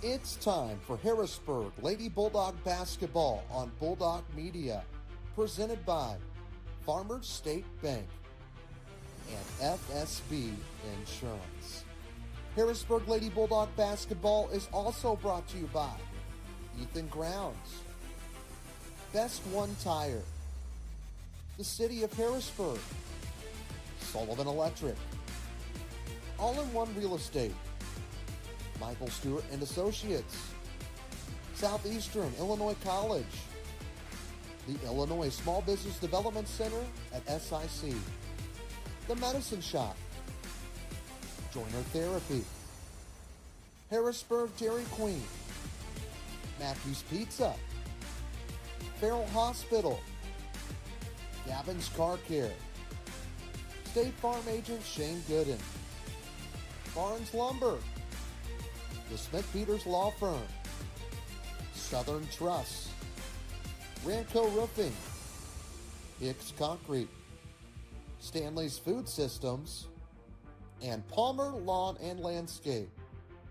It's time for Harrisburg Lady Bulldog Basketball on Bulldog Media, presented by Farmers State Bank and FSB Insurance. Harrisburg Lady Bulldog Basketball is also brought to you by Ethan Grounds, Best One Tire, the City of Harrisburg, Sullivan Electric, All-in-One Real Estate, Michael Stewart and Associates, Southeastern Illinois College, the Illinois Small Business Development Center at SIC, The Medicine Shop, Joiner Therapy, Harrisburg Dairy Queen, Matthew's Pizza, Farrell Hospital, Gavin's Car Care, State Farm Agent Shane Gooden, Barnes Lumber, the Smith Peters Law Firm, Southern Trust, Ranco Roofing, Hicks Concrete, Stanley's Food Systems, and Palmer Lawn and Landscape.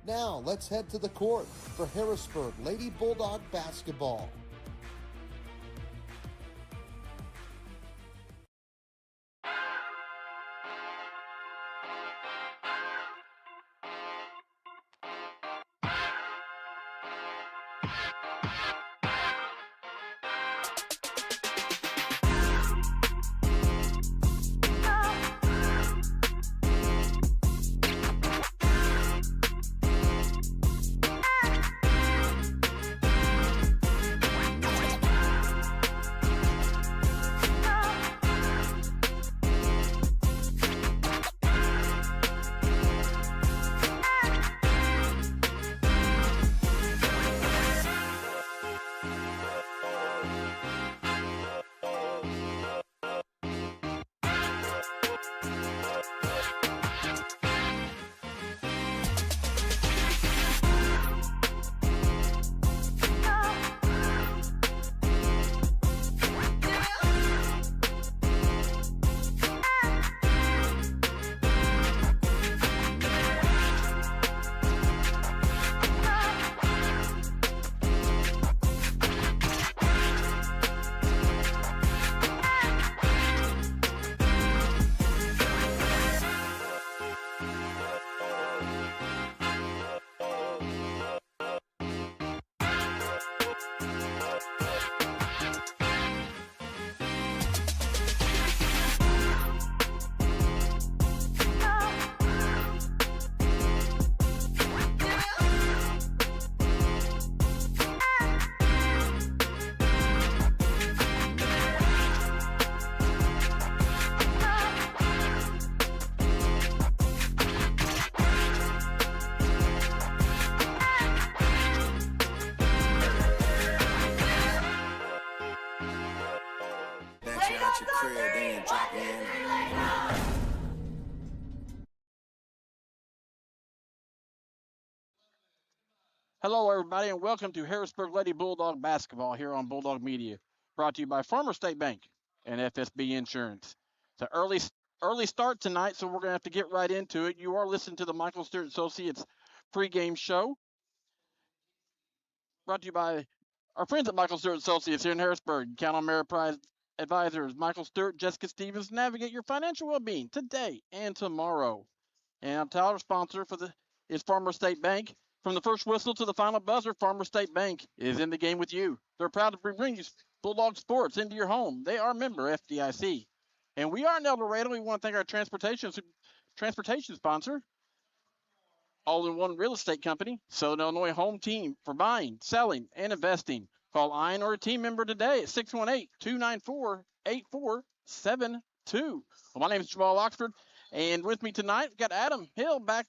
Now let's head to the court for Harrisburg Lady Bulldog Basketball. Hello, everybody, and welcome to Harrisburg Lady Bulldog Basketball here on Bulldog Media, brought to you by Farmers State Bank and FSB Insurance. It's an early start tonight, so we're going to have to get right into it. You are listening to the Michael Stewart Associates pregame show, brought to you by our friends at Michael Stewart Associates here in Harrisburg. Count on Ameriprise advisors Michael Stewart, Jessica Stevens, navigate your financial well-being today and tomorrow. And our sponsor is Farmers State Bank. From the first whistle to the final buzzer, Farmers State Bank is in the game with you. They're proud to bring you Bulldog sports into your home. They are member FDIC. And we are in El Dorado. We want to thank our transportation sponsor, All-in-One Real Estate Company, Southern Illinois home team for buying, selling, and investing. Call Ian or a team member today at 618-294-8472. Well, my name is Jamal Oxford. And with me tonight, we've got Adam Hill back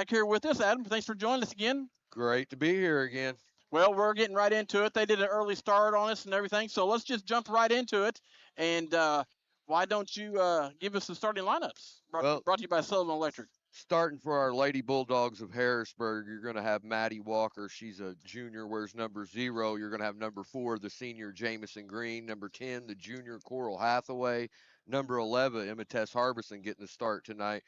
here with us. Adam, thanks for joining us again. Great to be here again. Well, we're getting right into it. They did an early start on us and everything, so let's just jump right into it. And why don't you give us the starting lineups? Brought to you by Sullivan Electric. Starting for our Lady Bulldogs of Harrisburg, you're going to have Maddie Walker. She's a junior, wears number 0. You're going to have number 4, the senior Jamison Green. Number 10, the junior Coral Hathaway. Number 11, Emma Tess Harbison getting the start tonight.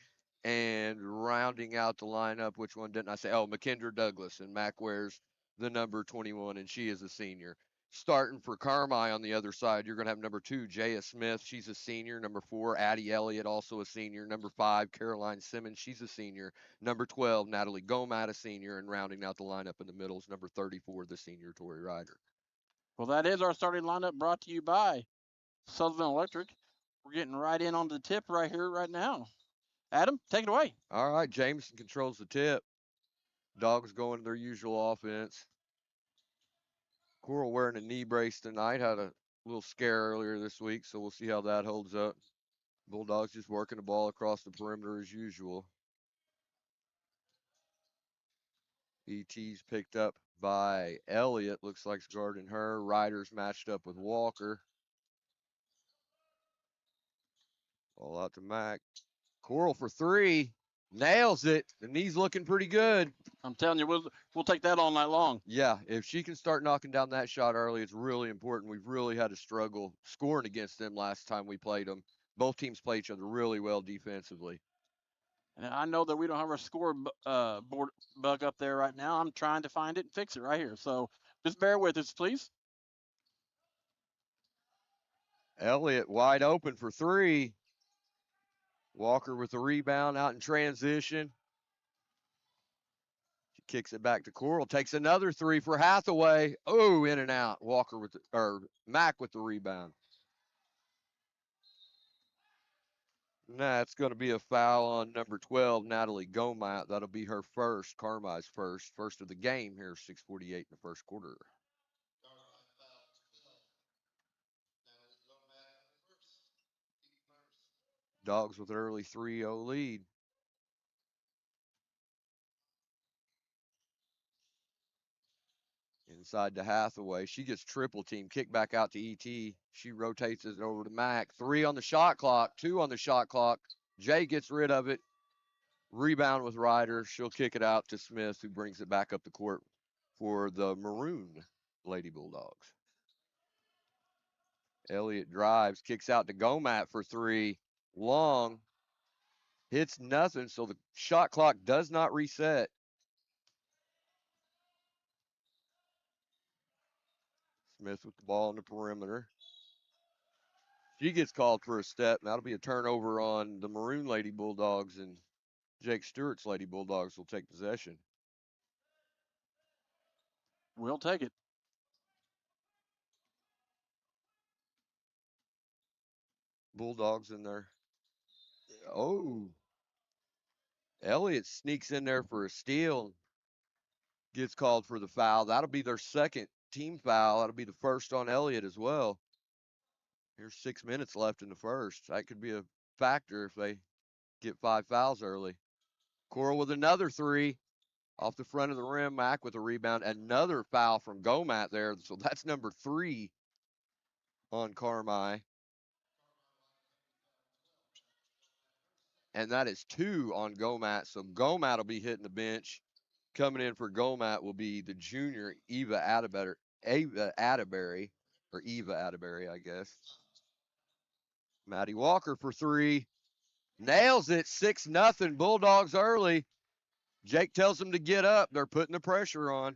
And rounding out the lineup, which one didn't I say? Oh, McKendra Douglas, and Mac wears the number 21, and she is a senior. Starting for Carmi on the other side, you're going to have number 2, Jaya Smith. She's a senior. Number 4, Addie Elliott, also a senior. Number 5, Caroline Simmons. She's a senior. Number 12, Natalie Gomat, a senior. And rounding out the lineup in the middle is number 34, the senior Tori Ryder. Well, that is our starting lineup brought to you by Sutherland Electric. We're getting right in on the tip right here, right now. Adam, take it away. All right, Jameson controls the tip. Dogs going their usual offense. Coral wearing a knee brace tonight. Had a little scare earlier this week, so we'll see how that holds up. Bulldogs just working the ball across the perimeter as usual. ET's picked up by Elliott. Looks like it's guarding her. Ryder's matched up with Walker. Ball out to Mac. Coral for 3. Nails it. The knee's looking pretty good. I'm telling you, we'll take that all night long. Yeah, if she can start knocking down that shot early, it's really important. We've really had a struggle scoring against them last time we played them. Both teams play each other really well defensively. And I know that we don't have our score board bug up there right now. I'm trying to find it and fix it right here. So just bear with us, please. Elliott wide open for 3. Walker with the rebound out in transition. She kicks it back to Coral. Takes another 3 for Hathaway. Oh, in and out. Walker with Mac with the rebound. That's going to be a foul on number 12, Natalie Gomat. That'll be her first, Carmi's first of the game here, 6:48 in the first quarter. Dogs with an early 3-0 lead. Inside to Hathaway. She gets triple team. Kick back out to ET. She rotates it over to Mac. 3 on the shot clock. 2 on the shot clock. Jay gets rid of it. Rebound with Ryder. She'll kick it out to Smith, who brings it back up the court for the Maroon Lady Bulldogs. Elliott drives, kicks out to Gomat for 3. Long. Hits nothing, so the shot clock does not reset. Smith with the ball on the perimeter. She gets called for a step. That'll be a turnover on the Maroon Lady Bulldogs, and Jake Stewart's Lady Bulldogs will take possession. We'll take it. Bulldogs in there. Oh. Elliott sneaks in there for a steal. Gets called for the foul. That'll be their second team foul. That'll be the first on Elliott as well. Here's 6 minutes left in the first. That could be a factor if they get 5 fouls early. Coral with another 3 off the front of the rim. Mac with a rebound. Another foul from Gomat there. So that's number 3 on Carmi. And that is 2 on Gomat. So Gomat will be hitting the bench. Coming in for Gomat will be the junior Eva Atterbury, I guess. Maddie Walker for 3. Nails it. 6-0. Bulldogs early. Jake tells them to get up. They're putting the pressure on.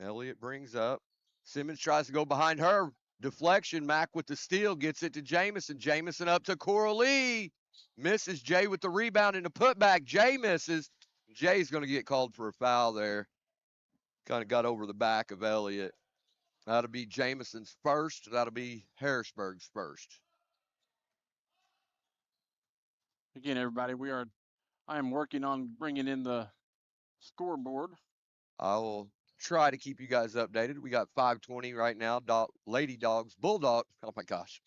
Elliott brings up. Simmons tries to go behind her. Deflection. Mac with the steal. Gets it to Jamison. Jamison up to Coralie. Misses. Jay with the rebound and the putback. Jay misses. Jay's going to get called for a foul there. Kind of got over the back of Elliott. That'll be Jamison's first. That'll be Harrisburg's first. Again, everybody, I am working on bringing in the scoreboard. I will try to keep you guys updated. We got 5:20 right now. Lady Dogs, Bulldog. Oh my gosh.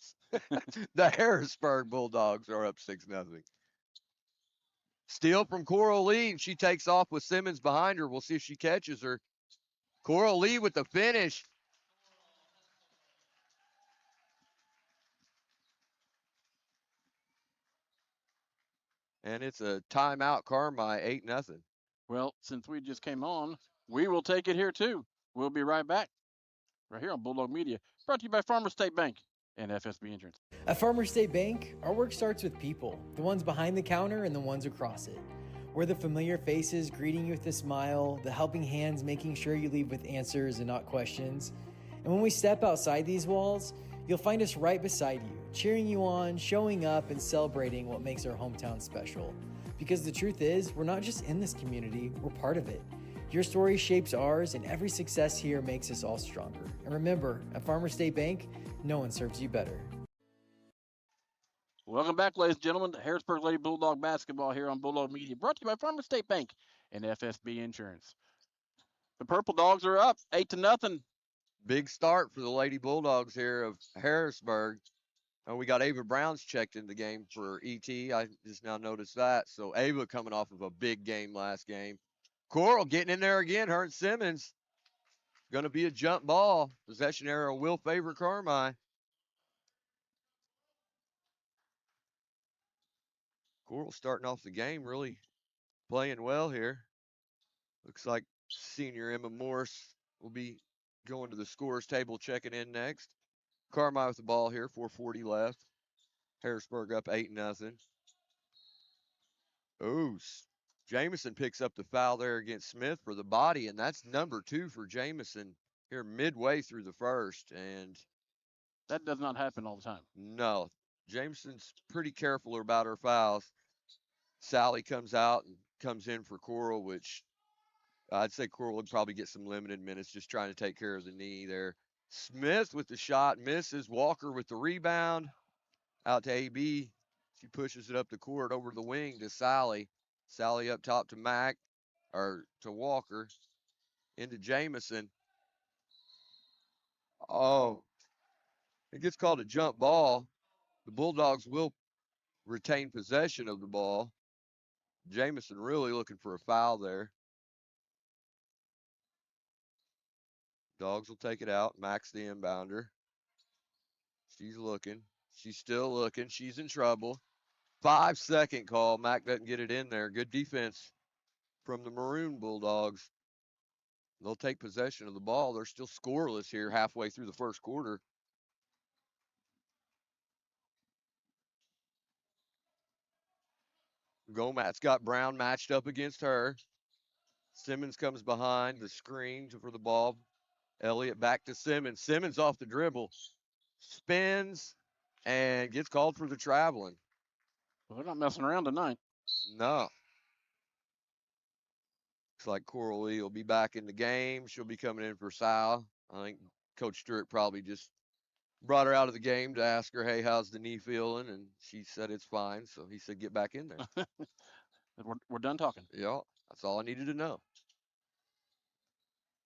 The Harrisburg Bulldogs are up 6-0. Steal from Coralie, and she takes off with Simmons behind her. We'll see if she catches her. Coralie with the finish. And it's a timeout, Carmi, 8-0. Well, since we just came on, we will take it here too. We'll be right back. Right here on Bulldog Media. Brought to you by Farmer State Bank. and FSB Insurance. At Farmers State Bank, our work starts with people, the ones behind the counter and the ones across it. We're the familiar faces greeting you with a smile, the helping hands making sure you leave with answers and not questions. And when we step outside these walls, you'll find us right beside you, cheering you on, showing up, and celebrating what makes our hometown special. Because the truth is, we're not just in this community, we're part of it. Your story shapes ours, and every success here makes us all stronger. And remember, at Farmers State Bank, no one serves you better. Welcome back, ladies and gentlemen, to Harrisburg Lady Bulldog basketball here on Bulldog Media, brought to you by Farmers State Bank and FSB Insurance. The Purple Dogs are up 8-0. Big start for the Lady Bulldogs here of Harrisburg. And we got Ava Brown's checked in the game for ET. I just now noticed that. So Ava coming off of a big game last game. Coral getting in there again. Her and Simmons. Going to be a jump ball. Possession arrow will favor Carmi. Coral starting off the game really playing well here. Looks like senior Emma Morse will be going to the scores table, checking in next. Carmi with the ball here, 4:40 left. Harrisburg up 8-0. Oh, Jamison picks up the foul there against Smith for the body, and that's number 2 for Jamison here midway through the first. And that does not happen all the time. No, Jamison's pretty careful about her fouls. Sally comes out and comes in for Coral, which I'd say Coral would probably get some limited minutes just trying to take care of the knee there. Smith with the shot, misses. Walker with the rebound. Out to AB. She pushes it up the court over the wing to Sally. Sally up top to Mack, or to Walker. Into Jamison. Oh, it gets called a jump ball. The Bulldogs will retain possession of the ball. Jamison really looking for a foul there. Dogs will take it out. Max the inbounder. She's looking. She's still looking. She's in trouble. 5-second call. Mack doesn't get it in there. Good defense from the Maroon Bulldogs. They'll take possession of the ball. They're still scoreless here halfway through the first quarter. Gomat's got Brown matched up against her. Simmons comes behind the screen for the ball. Elliott back to Simmons. Simmons off the dribble. Spins and gets called for the traveling. Well, they're not messing around tonight. No. Looks like Coral Lee will be back in the game. She'll be coming in for Sal. I think Coach Stewart probably just brought her out of the game to ask her, hey, how's the knee feeling? And she said it's fine. So he said, get back in there. We're done talking. Yeah, that's all I needed to know.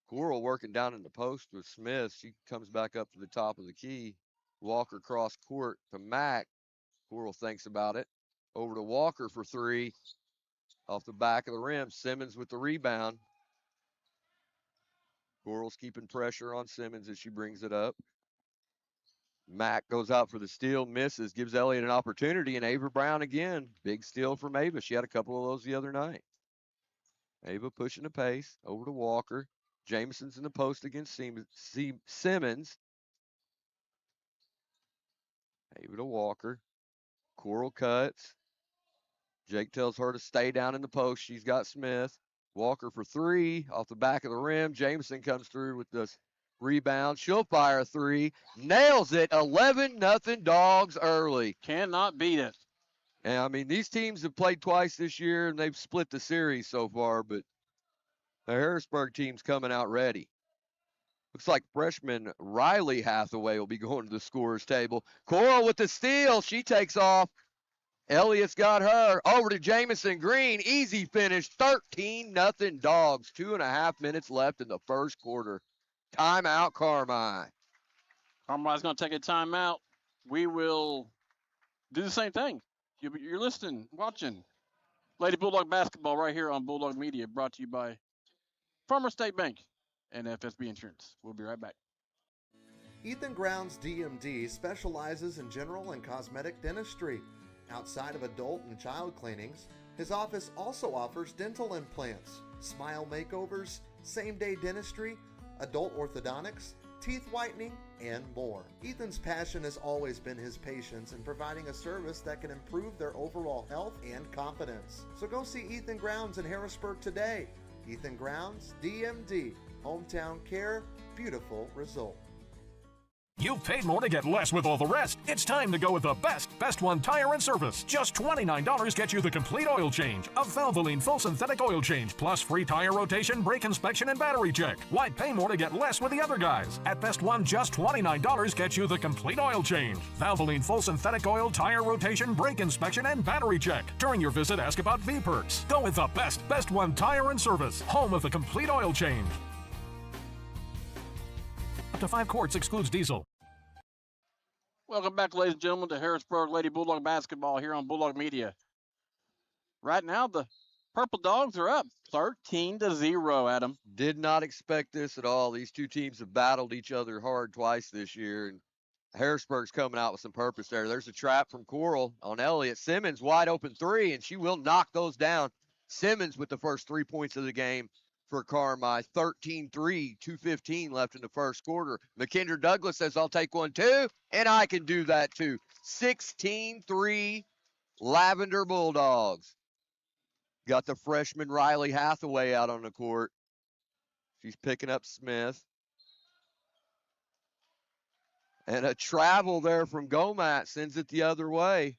Coral working down in the post with Smith. She comes back up to the top of the key. Walker cross court to Mack. Coral thinks about it. Over to Walker for 3. Off the back of the rim. Simmons with the rebound. Coral's keeping pressure on Simmons as she brings it up. Mack goes out for the steal, misses, gives Elliott an opportunity, and Ava Brown again. Big steal from Ava. She had a couple of those the other night. Ava pushing the pace. Over to Walker. Jamison's in the post against Simmons. Ava to Walker. Coral cuts. Jake tells her to stay down in the post. She's got Smith. Walker for 3 off the back of the rim. Jamison comes through with the rebound. She'll fire a 3. Nails it. 11-0 Dogs early. Cannot beat it. And I mean, these teams have played twice this year and they've split the series so far, but the Harrisburg team's coming out ready. Looks like freshman Riley Hathaway will be going to the scorer's table. Coral with the steal. She takes off. Elliott's got her. Over to Jamison Green. Easy finish. 13-0 Dogs. 2.5 minutes left in the first quarter. Timeout, Carmi. Carmi's going to take a timeout. We will do the same thing. You're listening, watching Lady Bulldog basketball right here on Bulldog Media, brought to you by Farmers State Bank and FSB Insurance. We'll be right back. Ethan Grounds DMD specializes in general and cosmetic dentistry. Outside of adult and child cleanings, his office also offers dental implants, smile makeovers, same-day dentistry, adult orthodontics, teeth whitening, and more. Ethan's passion has always been his patients in providing a service that can improve their overall health and confidence. So go see Ethan Grounds in Harrisburg today. Ethan Grounds, DMD, hometown care, beautiful result. You've paid more to get less with all the rest. It's time to go with the Best One Tire and Service. Just $29 gets you the complete oil change, a Valvoline full synthetic oil change, plus free tire rotation, brake inspection, and battery check. Why pay more to get less with the other guys? At Best One, just $29 gets you the complete oil change, Valvoline full synthetic oil, tire rotation, brake inspection, and battery check. During your visit, ask about V-Perks. Go with the Best One Tire and Service, home of the complete oil change. Up to 5 quarts, excludes diesel. Welcome back, ladies and gentlemen, to Harrisburg Lady Bulldog basketball here on Bulldog Media. Right now, the Purple Dogs are up 13-0, Adam. Did not expect this at all. These two teams have battled each other hard twice this year, and Harrisburg's coming out with some purpose there. There's a trap from Coral on Elliott. Simmons, wide open three, and she will knock those down. Simmons with the first 3 points of the game for Carmi. 13-3, 2:15 left in the first quarter. McKendra Douglas says, I'll take one too, and I can do that too. 16-3 Lavender Bulldogs. Got the freshman Riley Hathaway out on the court. She's picking up Smith. And a travel there from Gomat sends it the other way.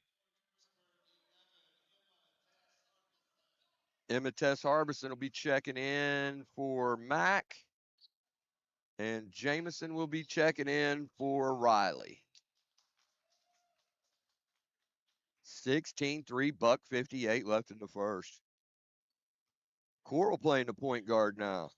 Emma Tess Harbison will be checking in for Mack. And Jamison will be checking in for Riley. 16-3, buck 58 left in the first. Coral playing the point guard now.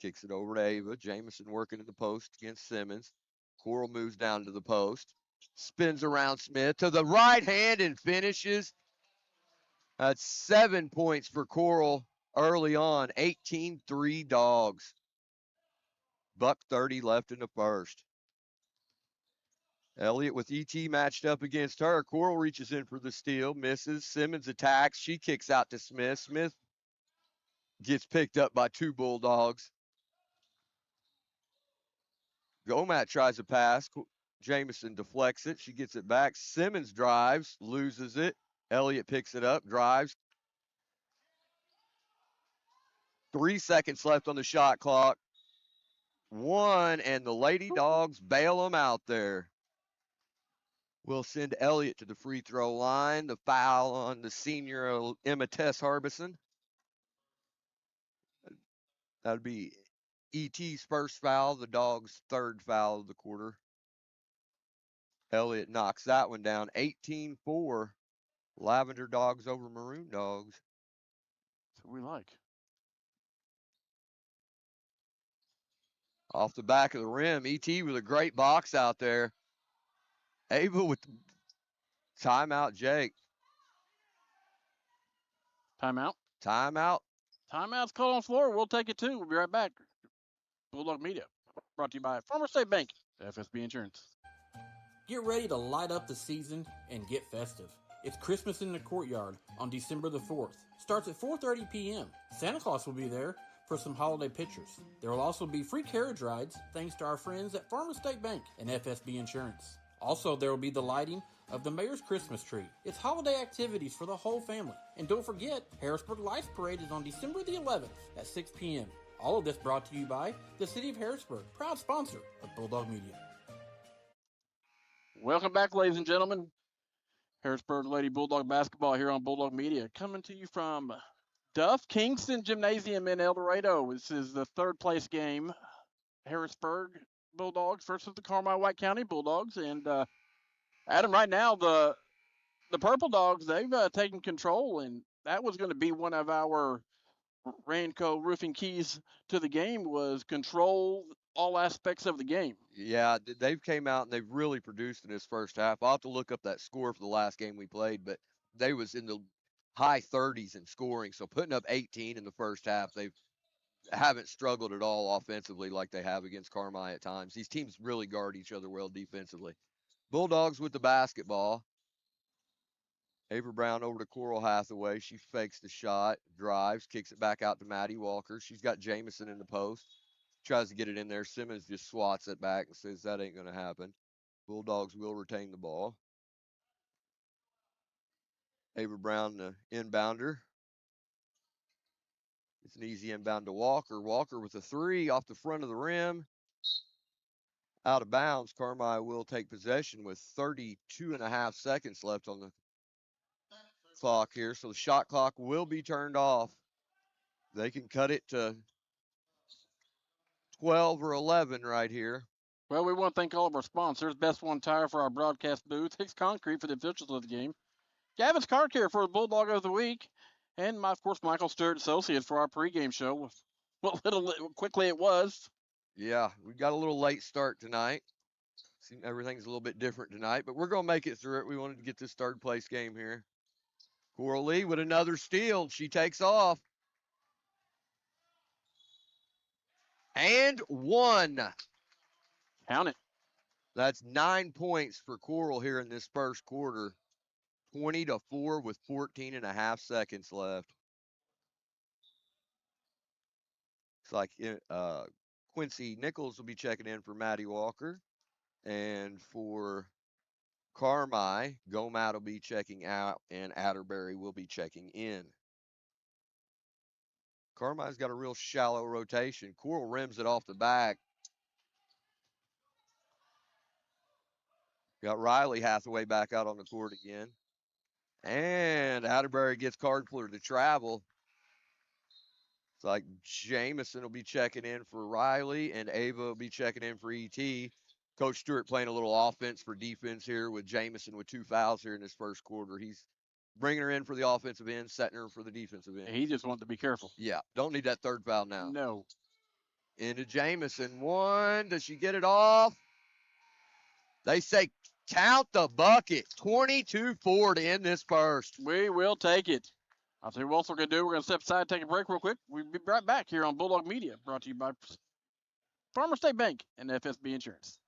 Kicks it over to Ava. Jamison working in the post against Simmons. Coral moves down to the post. Spins around Smith to the right hand and finishes. That's 7 points for Coral early on. 18-3 Dogs. Buck 30 left in the first. Elliott with ET matched up against her. Coral reaches in for the steal, misses. Simmons attacks. She kicks out to Smith. Smith gets picked up by two Bulldogs. Gomat tries a pass. Jamison deflects it. She gets it back. Simmons drives, loses it. Elliott picks it up, drives. 3 seconds left on the shot clock. One, and the Lady Dogs bail them out there. We'll send Elliott to the free throw line. The foul on the senior Emma Tess Harbison. That would be ET's first foul, the Dogs' third foul of the quarter. Elliott knocks that one down. 18-4. Lavender Dogs over Maroon Dogs. That's what we like. Off the back of the rim, ET with a great box out there. Ava with timeout, Jake. Timeout. Timeout. Timeout's called on the floor. We'll take it too. We'll be right back. Bulldog Media, brought to you by Farmer State Bank, FSB Insurance. Get ready to light up the season and get festive. It's Christmas in the Courtyard on December the 4th. Starts at 4:30 p.m. Santa Claus will be there for some holiday pictures. There will also be free carriage rides thanks to our friends at Farmer State Bank and FSB Insurance. Also, there will be the lighting of the Mayor's Christmas tree. It's holiday activities for the whole family. And don't forget, Harrisburg Lights Parade is on December the 11th at 6 p.m. All of this brought to you by the City of Harrisburg, proud sponsor of Bulldog Media. Welcome back, ladies and gentlemen. Harrisburg Lady Bulldog basketball here on Bulldog Media, coming to you from Duff Kingston Gymnasium in El Dorado. This is the third place game. Harrisburg Bulldogs versus the Carmi White County Bulldogs. And Adam, right now the Purple Dogs, they've taken control, and that was going to be one of our Ranco roofing keys to the game, was control all aspects of the game. Yeah, they've came out and they've really produced in this first half. I'll have to look up that score for the last game we played, but they was in the high 30s in scoring. So putting up 18 in the first half, they haven't struggled at all offensively like they have against Carmi at times. These teams really guard each other well defensively. Bulldogs with the basketball. Ava Brown over to Coral Hathaway. She fakes the shot, drives, kicks it back out to Maddie Walker. She's got Jamison in the post. tries to get it in there. Simmons just swats it back and says that ain't going to happen. Bulldogs will retain the ball. Ava Brown, the inbounder. It's an easy inbound to Walker. Walker with a three off the front of the rim. Out of bounds. Carmi will take possession with 32.5 seconds left on the clock here. So the shot clock will be turned off. They can cut it to 12 or 11 right here. Well, we want to thank all of our sponsors. Best One Tire for our broadcast booth. Hicks Concrete for the officials of the game. Gavin's Car Care for the Bulldog of the Week. And, of course, Michael Stewart Associates for our pregame show. What little quickly it was. Yeah, we got a little late start tonight. Everything's a little bit different tonight, but we're going to make it through it. We wanted to get this third place game here. Coral Lee with another steal. She takes off. And one. Count it. That's 9 points for Coral here in this first quarter. 20-4 with 14.5 seconds left. It's like Quincy Nichols will be checking in for Maddie Walker. And for Carmi, Gomat will be checking out, and Atterbury will be checking in. Carmi's got a real shallow rotation. Coral rims it off the back. Got Riley Hathaway back out on the court again. And Atterbury gets card for the travel. It's like Jamison will be checking in for Riley, and Ava will be checking in for ET. Coach Stewart playing a little offense for defense here with Jamison with 2 fouls here in this first quarter. He's bringing her in for the offensive end, setting her for the defensive end. He just wanted to be careful. Yeah, don't need that third foul now. No. Into Jamison. One. Does she get it off? They say count the bucket. 22-4 to end this first. We will take it. I'll tell you what else we're going to do. We're going to step aside, take a break real quick. We'll be right back here on Bulldog Media, brought to you by Farmer State Bank and FSB Insurance.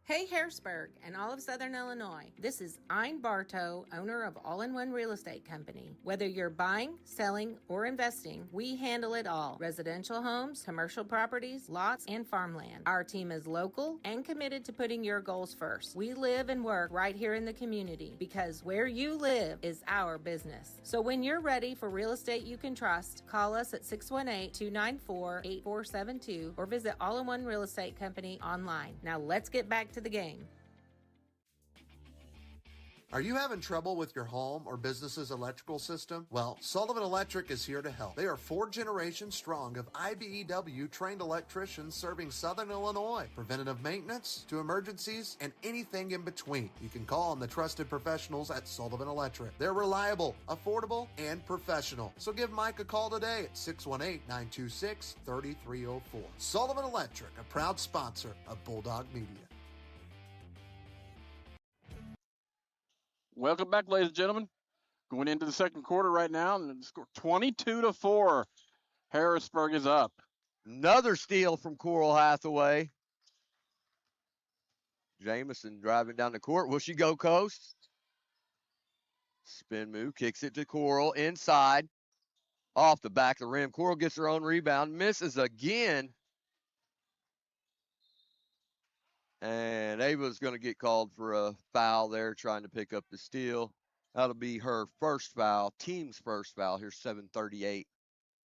Hey Harrisburg and all of Southern Illinois. This is Ein Bartow, owner of All-in-One Real Estate Company. Whether you're buying, selling, or investing, we handle it all. Residential homes, commercial properties, lots, and farmland. Our team is local and committed to putting your goals first. We live and work right here in the community because where you live is our business. So when you're ready for real estate you can trust, call us at 618-294-8472 or visit All-in-One Real Estate Company online. Now let's get back to the game. Are you having trouble with your home or business's electrical system? Well, Sullivan Electric is here to help. They are 4 generations strong of IBEW trained electricians serving Southern Illinois. Preventative maintenance to emergencies and anything in between. You can call on the trusted professionals at Sullivan Electric. They're reliable, affordable, and professional. So give Mike a call today at 618-926-3304. Sullivan Electric, a proud sponsor of Bulldog Media. Welcome back, ladies and gentlemen. Going into the second quarter right now, and the score 22-4. Harrisburg is up. Another steal from Coral Hathaway. Jamison driving down the court. Will she go coast? Spin move, kicks it to Coral inside. Off the back of the rim. Coral gets her own rebound, misses again. And Ava's going to get called for a foul there, trying to pick up the steal. That'll be her first foul, team's first foul. Here's 7:38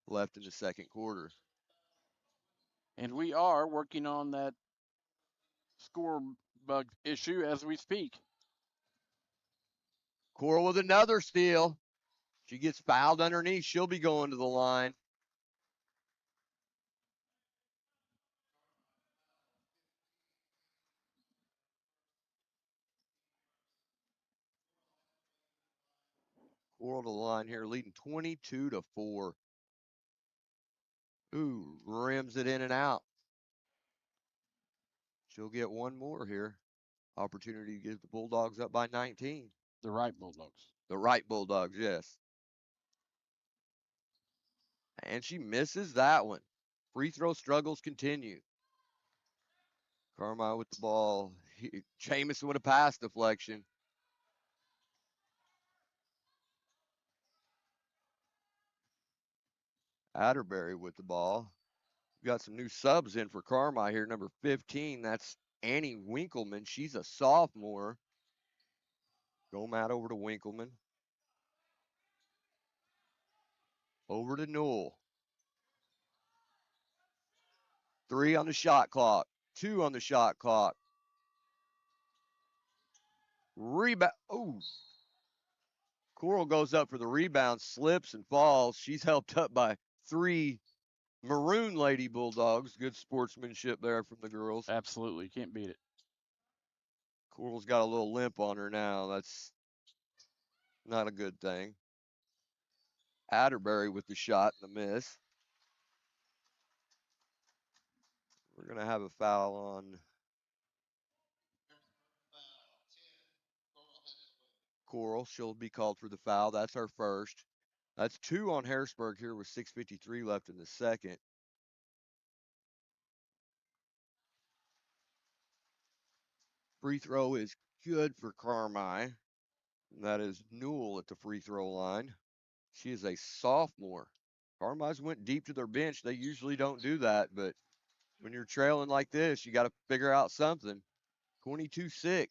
left in the second quarter. And we are working on that score bug issue as we speak. Coral with another steal. She gets fouled underneath. She'll be going to the line. Coral to the line here, leading 22-4. Ooh, rims it in and out. She'll get one more here. Opportunity to get the Bulldogs up by 19. The right Bulldogs. The right Bulldogs, yes. And she misses that one. Free throw struggles continue. Carmi with the ball. Jamison with a pass deflection. Atterbury with the ball. Got some new subs in for Carmi here. Number 15, that's Annie Winkleman. She's a sophomore. Go Matt over to Winkleman. Over to Newell. 3 on the shot clock. 2 on the shot clock. Rebound. Oh. Coral goes up for the rebound, slips and falls. She's helped up by 3 Maroon Lady Bulldogs. Good sportsmanship there from the girls. Absolutely. Can't beat it. Coral's got a little limp on her now. That's not a good thing. Atterbury with the shot and the miss. We're going to have a foul on Coral. She'll be called for the foul. That's her first. That's 2 on Harrisburg here with 6:53 left in the second. Free throw is good for Carmi. That is Newell at the free throw line. She is a sophomore. Carmi's went deep to their bench. They usually don't do that, but when you're trailing like this, you got to figure out something. 22-6.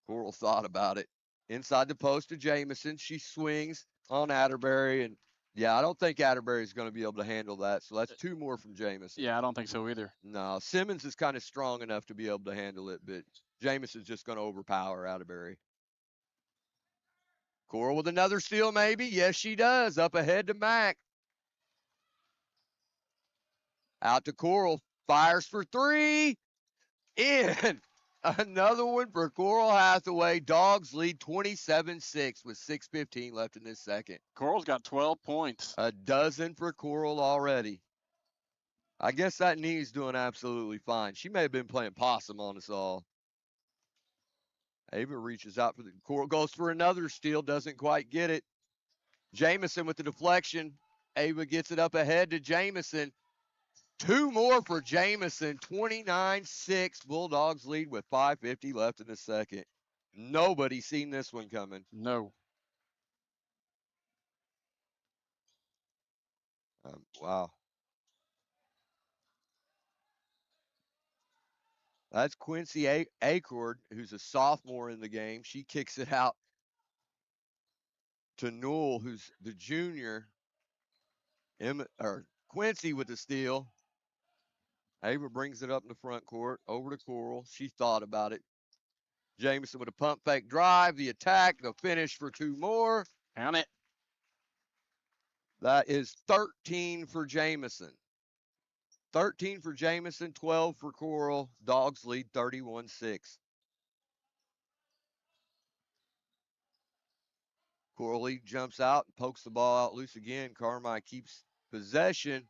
Coral thought about it. Inside the post to Jamison. She swings on Atterbury, and yeah, I don't think Atterbury is going to be able to handle that. So that's 2 more from Jamison. Yeah, I don't think so either. No, Simmons is kind of strong enough to be able to handle it, but Jamison's just going to overpower Atterbury. Coral with another steal, maybe. Yes, she does. Up ahead to Mack. Out to Coral. Fires for 3. In. Another one for Coral Hathaway. Dogs lead 27-6 with 6:15 left in this second. Coral's got 12 points. A dozen for Coral already. I guess that knee's doing absolutely fine. She may have been playing possum on us all. Ava reaches out for the Coral, goes for another steal, doesn't quite get it. Jamison with the deflection. Ava gets it up ahead to Jamison. 2 more for Jamison. 29-6. Bulldogs lead with 5:50 left in the second. Nobody seen this one coming. No. Wow. That's Quincy Acord, who's a sophomore in the game. She kicks it out to Newell, who's the junior. Quincy with the steal. Ava brings it up in the front court, over to Coral. She thought about it. Jamison with a pump fake drive, the attack, the finish for 2 more. Count it. That is 13 for Jamison. 13 for Jamison, 12 for Coral. Dogs lead 31-6. Coral Lee jumps out and pokes the ball out loose again. Carmi keeps possession.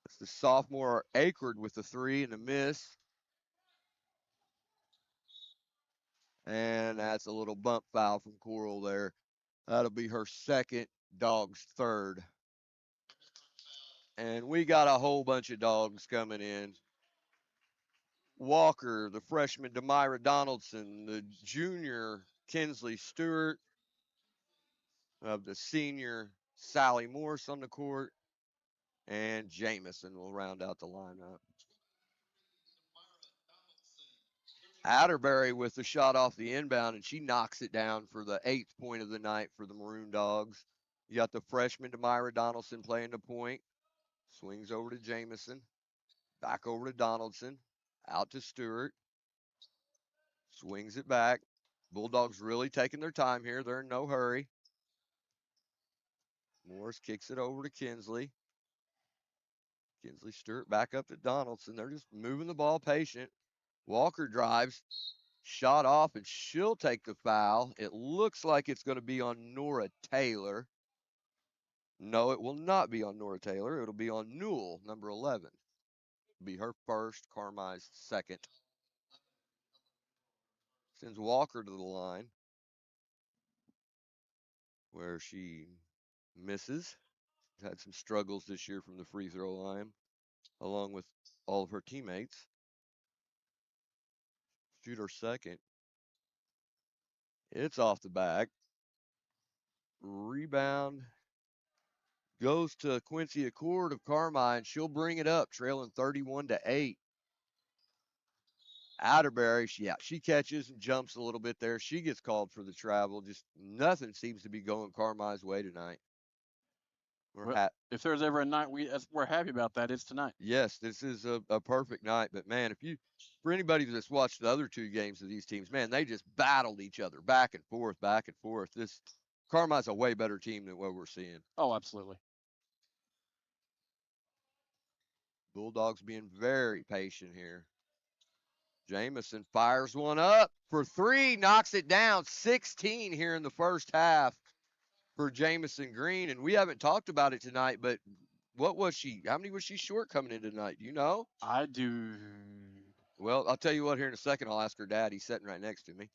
That's the sophomore Akerd with the 3 and a miss. And that's a little bump foul from Coral there. That'll be her second, Dogs' third. And we got a whole bunch of dogs coming in. Walker, the freshman Demira Donaldson, the junior Kinsley Stewart, of the senior Sally Morse on the court, and Jamison will round out the lineup. Atterbury with the shot off the inbound, and she knocks it down for the 8th point of the night for the Maroon Dogs. You got the freshman Demira Donaldson playing the point. Swings over to Jamison. Back over to Donaldson. Out to Stewart. Swings it back. Bulldogs really taking their time here. They're in no hurry. Morris kicks it over to Kinsley. Kinsley Stewart back up to Donaldson. They're just moving the ball patient. Walker drives. Shot off, and she'll take the foul. It looks like it's going to be on Nora Taylor. No, it will not be on Nora Taylor. It'll be on Newell, number 11. It'll be her first, Carmi's second. Sends Walker to the line, where she misses. Had some struggles this year from the free throw line, along with all of her teammates. Shoot her second. It's off the back. Rebound goes to Quincy Accord of Carmi, and she'll bring it up, trailing 31-8. Atterbury, she catches and jumps a little bit there. She gets called for the travel. Just nothing seems to be going Carmi's way tonight. Well, if there's ever a night we're happy about that, it's tonight. Yes, this is a perfect night. But man, for anybody that's watched the other two games of these teams, man, they just battled each other back and forth, back and forth. This Carmi's a way better team than what we're seeing. Oh, absolutely. Bulldogs being very patient here. Jamison fires one up for 3, knocks it down. 16 here in the first half for Jamison Green. And we haven't talked about it tonight, but how many was she short coming in tonight? Do you know? I do. Well, I'll tell you what here in a second. I'll ask her dad. He's sitting right next to me.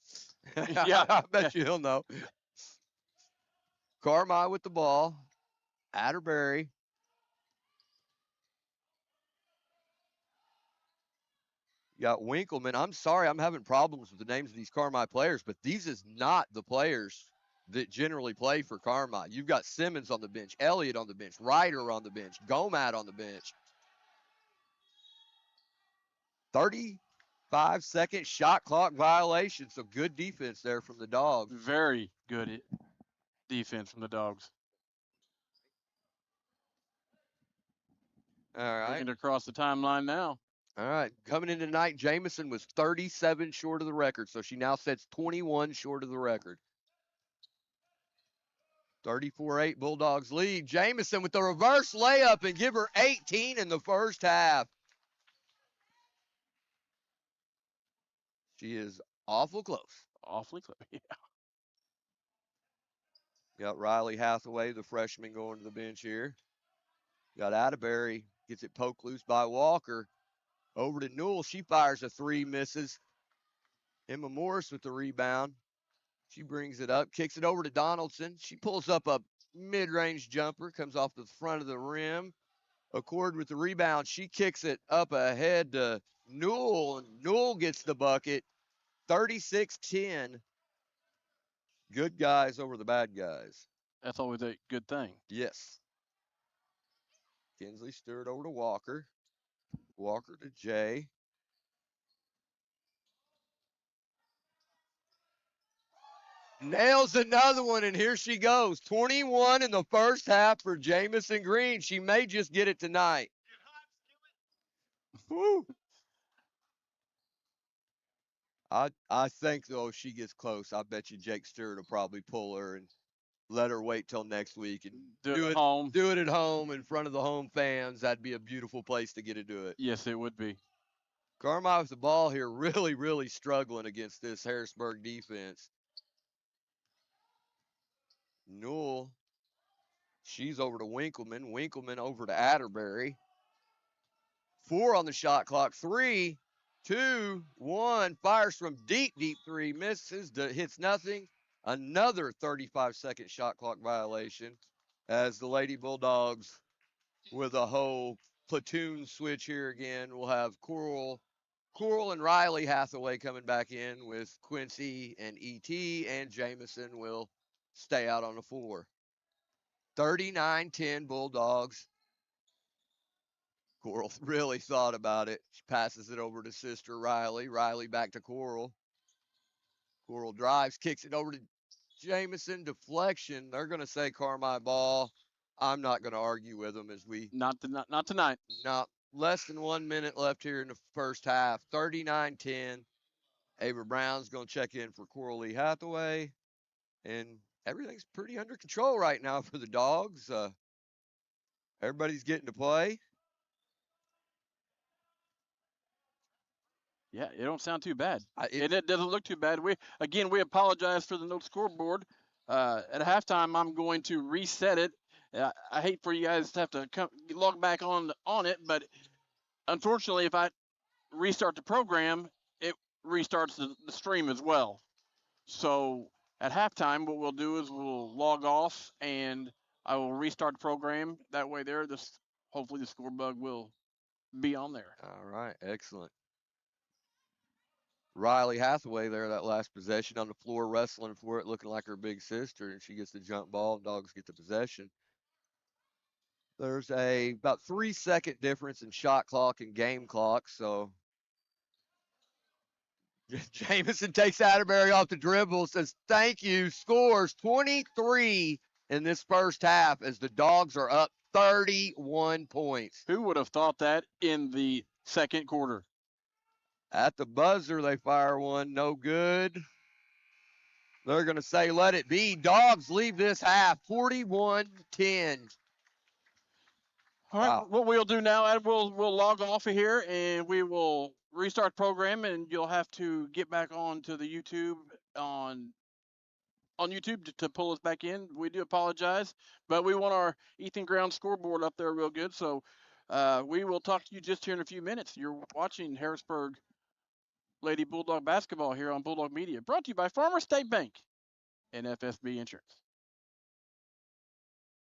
Yeah. I bet you he'll know. Carmi with the ball. Atterbury. You got Winkleman. I'm sorry, I'm having problems with the names of these Carmi players, but these is not the players that generally play for Carmi. You've got Simmons on the bench, Elliott on the bench, Ryder on the bench, Gomad on the bench. 35-second shot clock violation, so good defense there from the Dogs. Very good defense from the Dogs. All right. Looking across the timeline now. All right, coming in tonight, Jamison was 37 short of the record, so she now sets 21 short of the record. 34-8 Bulldogs lead. Jamison with the reverse layup and give her 18 in the first half. She is awful close. Awfully close, yeah. Got Riley Hathaway, the freshman, going to the bench here. Got Atterbury, gets it poked loose by Walker. Over to Newell. She fires a 3, misses. Emma Morris with the rebound. She brings it up, kicks it over to Donaldson. She pulls up a mid-range jumper, comes off the front of the rim. Accord with the rebound. She kicks it up ahead to Newell, and Newell gets the bucket. 36-10. Good guys over the bad guys. That's always a good thing. Yes. Kinsley Stewart over to Walker. Walker to Jay. Nails another one, and here she goes. 21 in the first half for Jamison Green. She may just get it tonight. Woo. I think, though, if she gets close, I bet you Jake Stewart will probably pull her and let her wait till next week and do it at home. Do it at home in front of the home fans. That'd be a beautiful place to get to do it. Yes, it would be. Carmi with the ball here, really, really struggling against this Harrisburg defense. Newell, she's over to Winkleman. Winkleman over to Atterbury. 4 on the shot clock. 3, 2, 1. Fires from deep, deep 3. Misses. Hits nothing. Another 35-second shot clock violation as the Lady Bulldogs with a whole platoon switch here again. We'll have Coral and Riley Hathaway coming back in with Quincy and E.T., and Jamison will stay out on the floor. 39-10 Bulldogs. Coral really thought about it. She passes it over to sister Riley. Riley back to Coral. Coral drives, kicks it over to Jamison. Deflection. They're going to say Carmi ball. I'm not going to argue with them as we... Not tonight. Not less than 1 minute left here in the first half. 39-10. Ava Brown's going to check in for Coral Lee Hathaway. And everything's pretty under control right now for the Dogs. Everybody's getting to play. Yeah, it don't sound too bad. It doesn't look too bad. We apologize for the no scoreboard. At halftime, I'm going to reset it. I hate for you guys to have to log back on it, but unfortunately, if I restart the program, it restarts the stream as well. So at halftime, what we'll do is we'll log off, and I will restart the program. That way hopefully the score bug will be on there. All right, excellent. Riley Hathaway there, that last possession on the floor, wrestling for it, looking like her big sister, and she gets the jump ball, and Dogs get the possession. There's a about 3-second difference in shot clock and game clock, so Jamison takes Atterbury off the dribble, says thank you, scores 23 in this first half as the Dogs are up 31 points. Who would have thought that in the second quarter? At the buzzer, they fire one, no good. They're going to say let it be. Dogs leave this half 41-10. All right, Wow. what we'll do now, Ed, we'll log off of here and we will restart the program, and you'll have to get back on to the YouTube on YouTube to pull us back in. We do apologize, but we want our Ethan Ground scoreboard up there real good. So we will talk to you just here in a few minutes. You're watching Harrisburg Lady Bulldog basketball here on Bulldog Media, brought to you by Farmer State Bank and FSB Insurance.